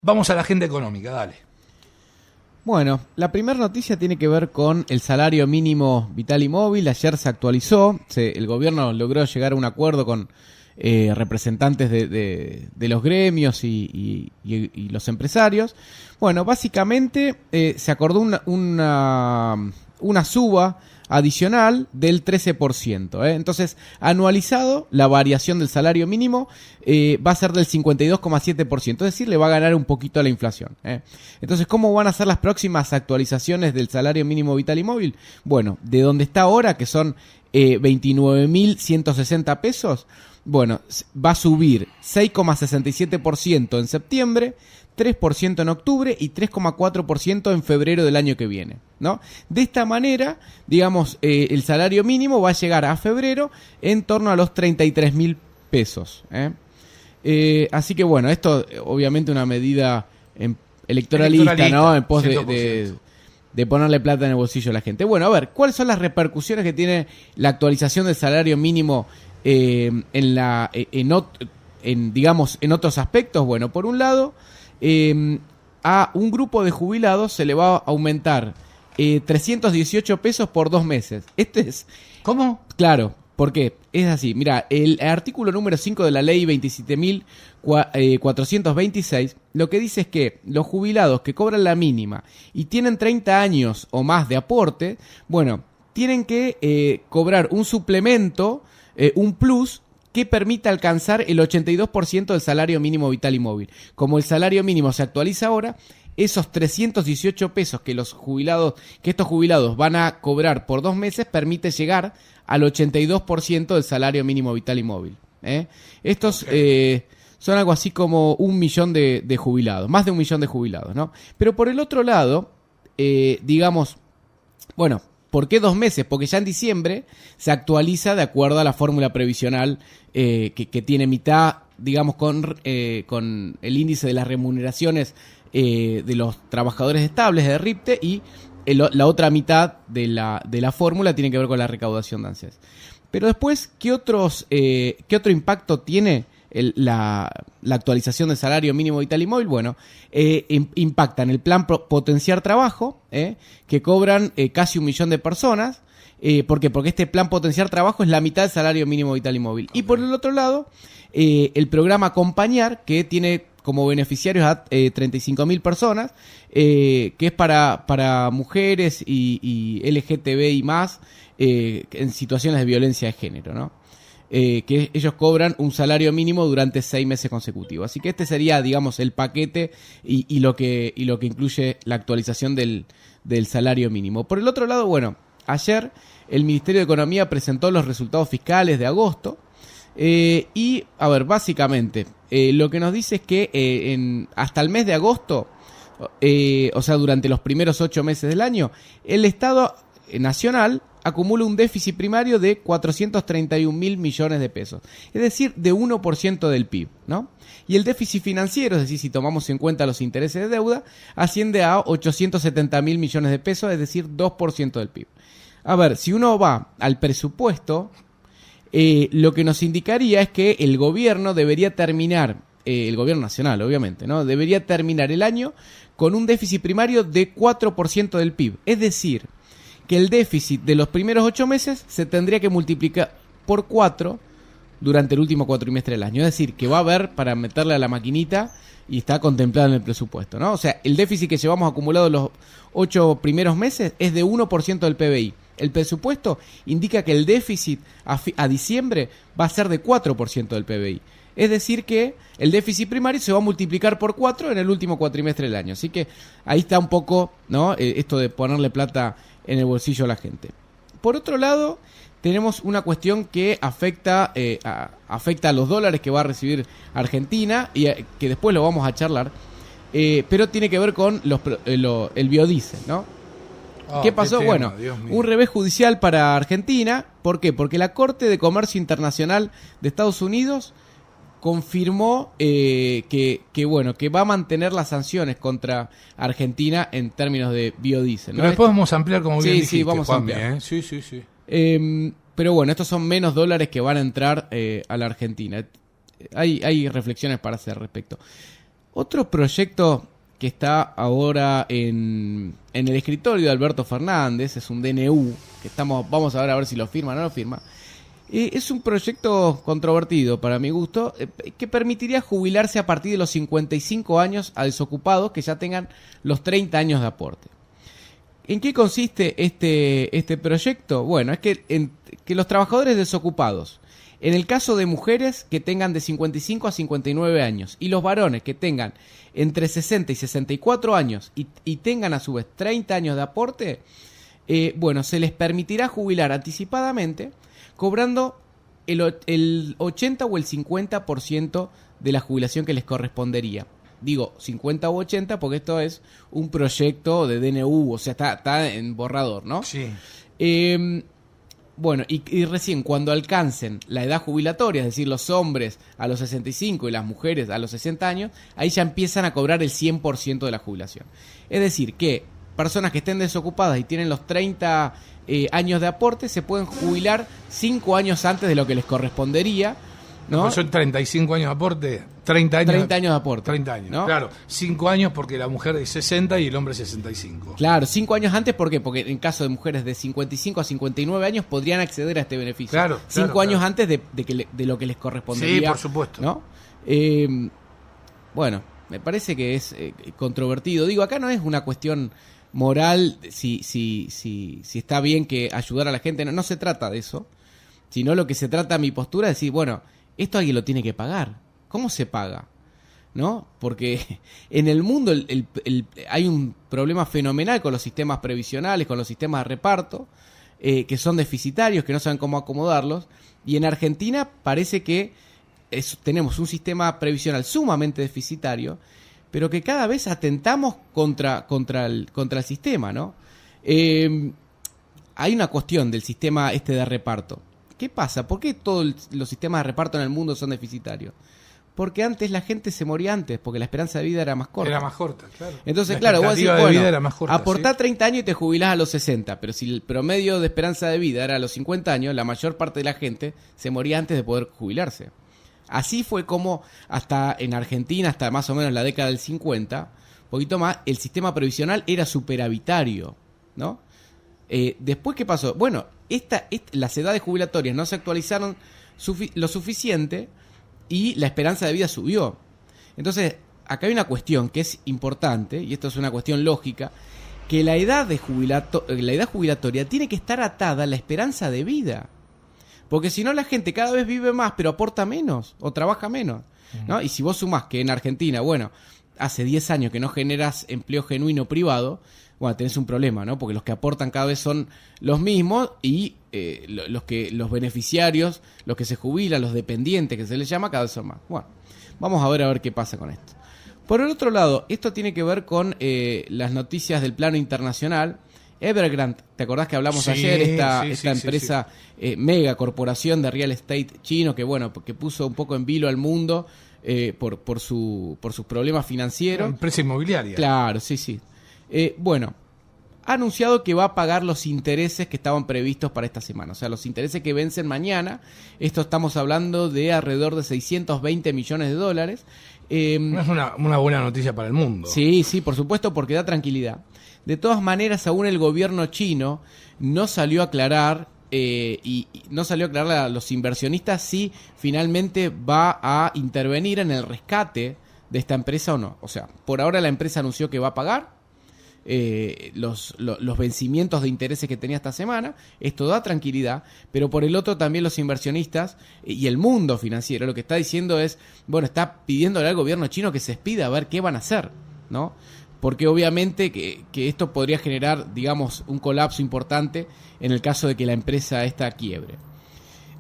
Vamos a la agenda económica, dale. Bueno, la primera noticia tiene que ver con el salario mínimo vital y móvil. Ayer se actualizó, el gobierno logró llegar a un acuerdo con representantes de los gremios y los empresarios. Bueno, básicamente se acordó una suba adicional del 13%. Entonces, anualizado, la variación del salario mínimo va a ser del 52,7%. Es decir, le va a ganar un poquito a la inflación. Entonces, ¿cómo van a ser las próximas actualizaciones del salario mínimo vital y móvil? Bueno, de donde está ahora, que son 29.160 pesos, bueno, va a subir 6,67% en septiembre, 3% en octubre y 3,4% en febrero del año que viene, ¿no? De esta manera, digamos, el salario mínimo va a llegar a febrero en torno a los 33.000 pesos. Así que bueno, esto obviamente una medida electoralista, ¿no? En pos de ponerle plata en el bolsillo a la gente. Bueno, a ver, ¿cuáles son las repercusiones que tiene la actualización del salario mínimo en otros aspectos? Bueno, por un lado, a un grupo de jubilados se le va a aumentar 318 pesos por 2 meses. ¿Cómo? Claro, ¿por qué? Es así, mira, el artículo número 5 de la ley 27.426 lo que dice es que los jubilados que cobran la mínima y tienen 30 años o más de aporte, bueno, tienen que cobrar un suplemento, un plus, que permita alcanzar el 82% del salario mínimo vital y móvil. Como el salario mínimo se actualiza ahora, esos 318 pesos que estos jubilados van a cobrar por 2 meses permite llegar al 82% del salario mínimo vital y móvil. Estos son algo así como 1 millón de jubilados, más de 1 millón de jubilados, ¿no? Pero por el otro lado, digamos, bueno, ¿por qué 2 meses? Porque ya en diciembre se actualiza de acuerdo a la fórmula previsional que tiene mitad, digamos, con el índice de las remuneraciones de los trabajadores estables de RIPTE, y la otra mitad de la fórmula tiene que ver con la recaudación de ANSES. Pero después, ¿qué otro impacto tiene la actualización del salario mínimo vital y móvil? Bueno, impacta en el plan Potenciar Trabajo, que cobran casi 1 millón de personas. ¿Por qué? Porque este plan Potenciar Trabajo es la mitad del salario mínimo vital y móvil. Okay. Y por el otro lado, el programa Acompañar, que tiene como beneficiarios a 35.000 personas, que es para mujeres y LGTBI más en situaciones de violencia de género, ¿no? Que ellos cobran un salario mínimo durante 6 meses consecutivos. Así que este sería, digamos, el paquete y lo que incluye la actualización del salario mínimo. Por el otro lado, bueno, ayer el Ministerio de Economía presentó los resultados fiscales de agosto. Y, a ver, básicamente, lo que nos dice es que hasta el mes de agosto, o sea, durante los primeros 8 meses del año, el Estado nacional acumula un déficit primario de 431.000 millones de pesos, es decir, de 1% del PIB, ¿no? Y el déficit financiero, es decir, si tomamos en cuenta los intereses de deuda, asciende a 870.000 millones de pesos, es decir, 2% del PIB. A ver, si uno va al presupuesto, lo que nos indicaría es que el gobierno debería terminar, el gobierno nacional obviamente, ¿no? Debería terminar el año con un déficit primario de 4% del PIB, es decir, que el déficit de los primeros 8 meses se tendría que multiplicar por 4 durante el último cuatrimestre del año. Es decir, que va a haber para meterle a la maquinita y está contemplado en el presupuesto, ¿no? O sea, el déficit que llevamos acumulado en los 8 primeros meses es de 1% del PBI. El presupuesto indica que el déficit a diciembre va a ser de 4% del PBI. Es decir que el déficit primario se va a multiplicar por 4 en el último cuatrimestre del año. Así que ahí está un poco, ¿no? Esto de ponerle plata en el bolsillo a la gente. Por otro lado, tenemos una cuestión que afecta a los dólares que va a recibir Argentina y que después lo vamos a charlar, pero tiene que ver con el biodiesel, ¿no? ¿Qué pasó? Tema, bueno, un revés judicial para Argentina. ¿Por qué? Porque la Corte de Comercio Internacional de Estados Unidos confirmó que va a mantener las sanciones contra Argentina en términos de biodiesel, ¿no? Pero después vamos a ampliar, como bien dijiste, sí, vamos Juanmi, a ampliar. Sí. Pero bueno, estos son menos dólares que van a entrar a la Argentina. Hay reflexiones para hacer al respecto. Otro proyecto que está ahora en el escritorio de Alberto Fernández, es un DNU, que vamos a ver si lo firma o no lo firma. Es un proyecto controvertido para mi gusto, que permitiría jubilarse a partir de los 55 años a desocupados que ya tengan los 30 años de aporte. ¿En qué consiste este proyecto? Bueno, es que los trabajadores desocupados, en el caso de mujeres que tengan de 55 a 59 años y los varones que tengan entre 60 y 64 años y tengan a su vez 30 años de aporte, se les permitirá jubilar anticipadamente cobrando el 80 o el 50% de la jubilación que les correspondería. Digo 50 u 80 porque esto es un proyecto de DNU, o sea, está en borrador, ¿no? Sí. Y recién cuando alcancen la edad jubilatoria, es decir, los hombres a los 65 y las mujeres a los 60 años, ahí ya empiezan a cobrar el 100% de la jubilación. Es decir, que personas que estén desocupadas y tienen los 30 años de aporte se pueden jubilar 5 años antes de lo que les correspondería, ¿no? Pues son 35 años de aporte, 30 años. 30 años de aporte. 30 años, ¿no? Claro. 5 años porque la mujer es 60 y el hombre 65. Claro, 5 años antes, ¿por qué? Porque en caso de mujeres de 55 a 59 años podrían acceder a este beneficio. Claro. 5 años antes de lo que les correspondería. Sí, por supuesto. ¿No? Me parece que es controvertido. Digo, acá no es una cuestión moral si está bien que ayudar a la gente. No se trata de eso. Sino lo que se trata, mi postura, es decir, bueno, esto alguien lo tiene que pagar. ¿Cómo se paga? ¿No? Porque en el mundo hay un problema fenomenal con los sistemas previsionales, con los sistemas de reparto, que son deficitarios, que no saben cómo acomodarlos. Y en Argentina parece que tenemos un sistema previsional sumamente deficitario, pero que cada vez atentamos contra el sistema, ¿no? Hay una cuestión del sistema de reparto. ¿Qué pasa? ¿Por qué todos los sistemas de reparto en el mundo son deficitarios? Porque antes la gente se moría antes, porque la esperanza de vida era más corta. Era más corta, claro. Entonces, la claro, vos decís, de vida era más corta, aportá ¿sí? 30 años y te jubilás a los 60, pero si el promedio de esperanza de vida era a los 50 años, la mayor parte de la gente se moría antes de poder jubilarse. Así fue como hasta en Argentina, hasta más o menos la década del 50, un poquito más, el sistema previsional era superavitario, ¿no? Después, ¿qué pasó? Bueno, las edades jubilatorias no se actualizaron lo suficiente y la esperanza de vida subió. Entonces, acá hay una cuestión que es importante, y esto es una cuestión lógica, que la edad jubilatoria tiene que estar atada a la esperanza de vida. Porque si no, la gente cada vez vive más, pero aporta menos o trabaja menos, ¿no? Y si vos sumás que en Argentina, hace 10 años que no generas empleo genuino privado, tenés un problema, ¿no? Porque los que aportan cada vez son los mismos y los beneficiarios, los que se jubilan, los dependientes que se les llama, cada vez son más. Bueno, vamos a ver qué pasa con esto. Por el otro lado, esto tiene que ver con las noticias del plano internacional. Evergrande, ¿te acordás que hablamos ayer? Esta empresa, mega corporación de real estate chino que puso un poco en vilo al mundo por sus problemas financieros. Una empresa inmobiliaria. Claro, sí. Ha anunciado que va a pagar los intereses que estaban previstos para esta semana. O sea, los intereses que vencen mañana. Esto estamos hablando de alrededor de $620 millones. Es una buena noticia para el mundo. Sí, por supuesto, porque da tranquilidad. De todas maneras, aún el gobierno chino no salió a aclarar a los inversionistas si finalmente va a intervenir en el rescate de esta empresa o no. O sea, por ahora la empresa anunció que va a pagar los vencimientos de intereses que tenía esta semana. Esto da tranquilidad, pero por el otro también los inversionistas y el mundo financiero lo que está diciendo es, está pidiéndole al gobierno chino que se expida a ver qué van a hacer, ¿no? Porque obviamente que esto podría generar, digamos, un colapso importante en el caso de que la empresa esta quiebre.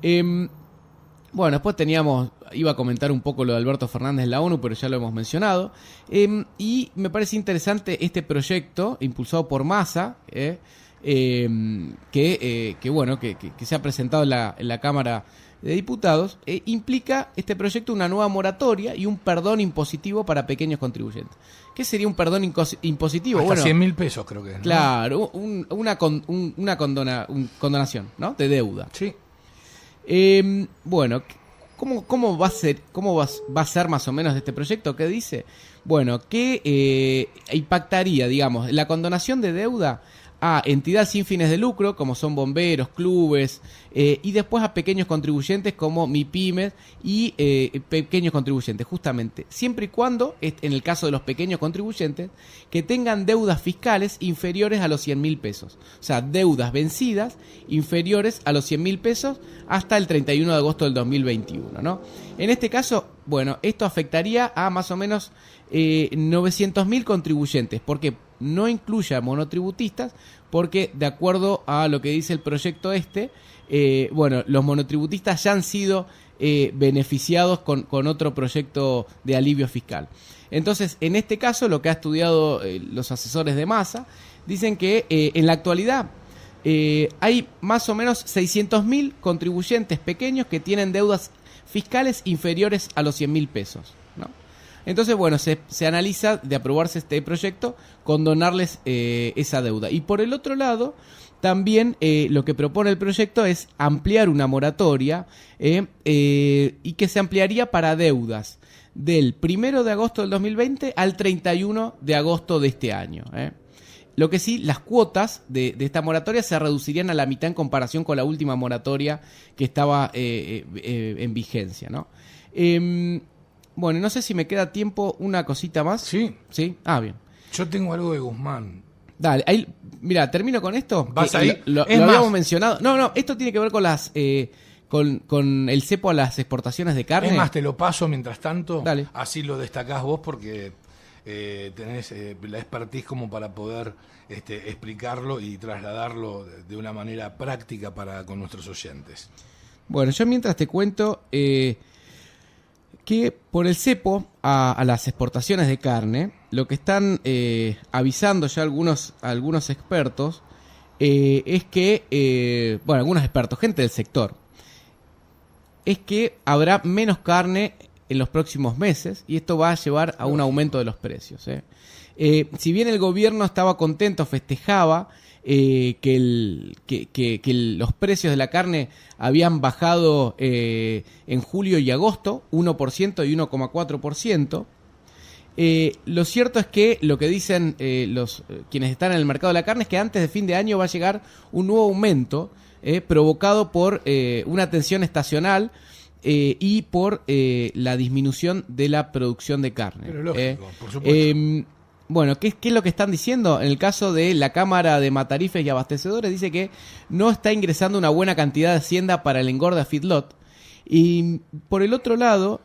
Después iba a comentar un poco lo de Alberto Fernández en la ONU, pero ya lo hemos mencionado. Y me parece interesante este proyecto impulsado por Massa, que se ha presentado en la Cámara de Diputados. Implica este proyecto una nueva moratoria y un perdón impositivo para pequeños contribuyentes. ¿Qué sería un perdón impositivo? Hasta 100.000 pesos creo que es, ¿no? Claro, una condonación, ¿no? De deuda. Sí. ¿Cómo va a ser, va a ser más o menos este proyecto? ¿Qué dice? Bueno, que impactaría, digamos, la condonación de deuda a entidades sin fines de lucro, como son bomberos, clubes, y después a pequeños contribuyentes como MIPYMES y pequeños contribuyentes, justamente, siempre y cuando, en el caso de los pequeños contribuyentes, que tengan deudas fiscales inferiores a los 100.000 pesos. O sea, deudas vencidas inferiores a los 100.000 pesos hasta el 31 de agosto del 2021, ¿no? En este caso, bueno, esto afectaría a más o menos 900.000 contribuyentes, porque no incluye a monotributistas, porque de acuerdo a lo que dice el proyecto bueno, los monotributistas ya han sido beneficiados con otro proyecto de alivio fiscal. Entonces, en este caso, lo que ha estudiado los asesores de Massa, dicen que en la actualidad hay más o menos 600.000 contribuyentes pequeños que tienen deudas fiscales inferiores a los 100.000 pesos, ¿no? Entonces, bueno, se analiza, de aprobarse este proyecto, condonarles esa deuda. Y por el otro lado, también lo que propone el proyecto es ampliar una moratoria y que se ampliaría para deudas del 1 de agosto del 2020 al 31 de agosto de este año. Lo que sí, las cuotas de esta moratoria se reducirían a la mitad en comparación con la última moratoria que estaba en vigencia, ¿no? Bueno, no sé si me queda tiempo, una cosita más. Sí. ¿Sí? Ah, bien. Yo tengo algo de Guzmán. Dale, ahí, mira, termino con esto. ¿Vas ahí? Lo habíamos mencionado. No, esto tiene que ver con las con el cepo a las exportaciones de carne. Es más, te lo paso mientras tanto. Dale. Así lo destacás vos porque tenés la expertise como para poder explicarlo y trasladarlo de una manera práctica con nuestros oyentes. Bueno, yo mientras te cuento que por el cepo a las exportaciones de carne, lo que están avisando ya algunos expertos es que, bueno, algunos expertos, gente del sector, es que habrá menos carne en los próximos meses y esto va a llevar a un aumento de los precios. Si bien el gobierno estaba contento, festejaba que los precios de la carne habían bajado en julio y agosto, 1% y 1,4%. Lo cierto es que lo que dicen quienes están en el mercado de la carne es que antes de fin de año va a llegar un nuevo aumento provocado por una tensión estacional y por la disminución de la producción de carne. Pero lógico, por supuesto. Bueno, ¿qué es lo que están diciendo? En el caso de la Cámara de Matarifes y Abastecedores, dice que no está ingresando una buena cantidad de hacienda para el engorde a feedlot. Y por el otro lado,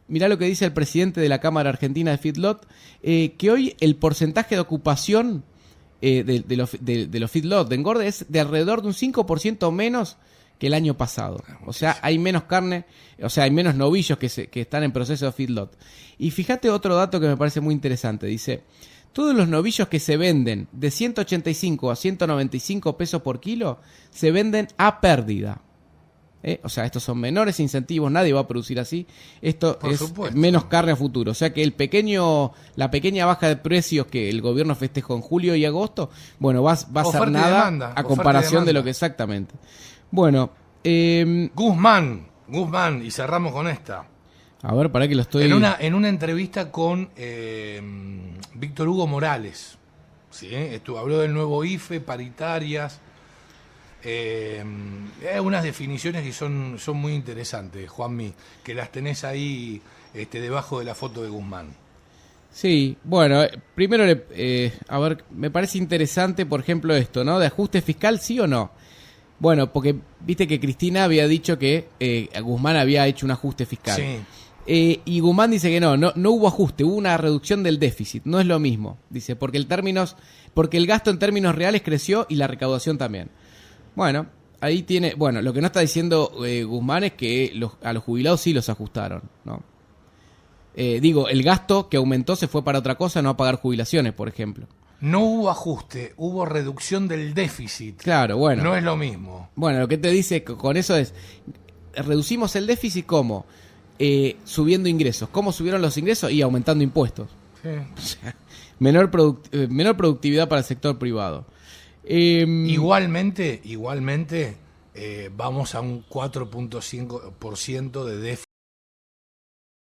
mirá lo que dice el presidente de la Cámara Argentina de Feedlot, que hoy el porcentaje de ocupación de los feedlot de engorde es de alrededor de un 5% menos que el año pasado. O sea, hay menos carne, o sea, hay menos novillos que están en proceso de feedlot. Y fíjate otro dato que me parece muy interesante. Dice, todos los novillos que se venden de 185 a 195 pesos por kilo se venden a pérdida. O sea, estos son menores incentivos, nadie va a producir así. Esto por es supuesto. Menos carne a futuro. O sea que la pequeña baja de precios que el gobierno festejó en julio y agosto, bueno, va a ser nada a comparación de lo que exactamente. Bueno, Guzmán, y cerramos con esta. A ver, para que lo estoy... En una entrevista con Víctor Hugo Morales, ¿sí? Habló del nuevo IFE, paritarias, unas definiciones que son muy interesantes, Juanmi, que las tenés ahí debajo de la foto de Guzmán. Sí, bueno, primero, a ver, me parece interesante, por ejemplo, esto, ¿no? ¿De ajuste fiscal, sí o no? Bueno, porque viste que Cristina había dicho que Guzmán había hecho un ajuste fiscal. Sí. Y Guzmán dice que no hubo ajuste, hubo una reducción del déficit, no es lo mismo. Dice, porque el gasto en términos reales creció y la recaudación también. Bueno, ahí tiene, bueno, lo que no está diciendo Guzmán es que a los jubilados sí los ajustaron, ¿no? El gasto que aumentó se fue para otra cosa, no a pagar jubilaciones, por ejemplo. No hubo ajuste, hubo reducción del déficit. Claro, bueno. No es lo mismo. Bueno, lo que te dice con eso es, reducimos el déficit ¿cómo? Subiendo ingresos. ¿Cómo subieron los ingresos? Y aumentando impuestos. Sí. O sea, menor productividad para el sector privado. Igualmente, vamos a un 4.5% de déficit